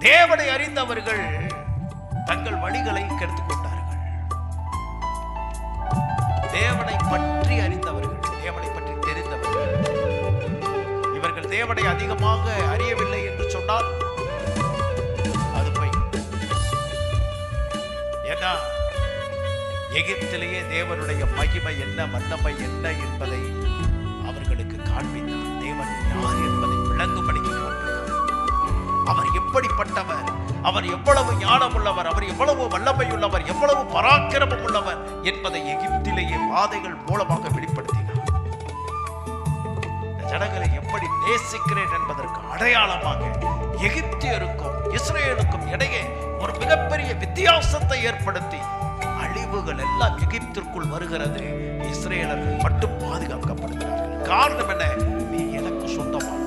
தேவனை அறிந்தவர்கள் தங்கள் வழிகளை கெடுத்துக் கொண்டார்கள். தேவனை பற்றி அறிந்தவர்கள், தேவனை பற்றி தெரிந்தவர்கள், இவர்கள் தேவனை அதிகமாக அறியவில்லை என்று சொன்னால் அது போய். ஏன்னா எகிப்திலேயே தேவனுடைய மகிமை என்ன, வல்லமை என்ன என்பதை அவர்களுக்கு காண்பித்தார். தேவன் யார் என்பதை விளங்கும்படிக்கு காண்பித்தார். அவர் எப்படிப்பட்டவர், அவர் எவ்வளவு ஞானம் உள்ளவர், அவர் எவ்வளவு வல்லமை உள்ளவர், எவ்வளவு பராக்கிரமம் உள்ளவர் என்பதை எகிப்திலேயே வாதைகள் மூலமாக வெளிப்படுத்தினார். ஜனங்களை எப்படி நேசிக்கிறேன் என்பதற்கு அடையாளமாக எகிப்தியருக்கும் இஸ்ரேலுக்கும் இடையே ஒரு மிகப்பெரிய வித்தியாசத்தை ஏற்படுத்தி அழிவுகள் எல்லாம் எகிப்திற்குள் வருகிறது, இஸ்ரேலர்கள் மட்டும் பாதுகாக்கப்படுகிறார்கள். காரணம் என்ன? நீ எனக்கு சொந்தமான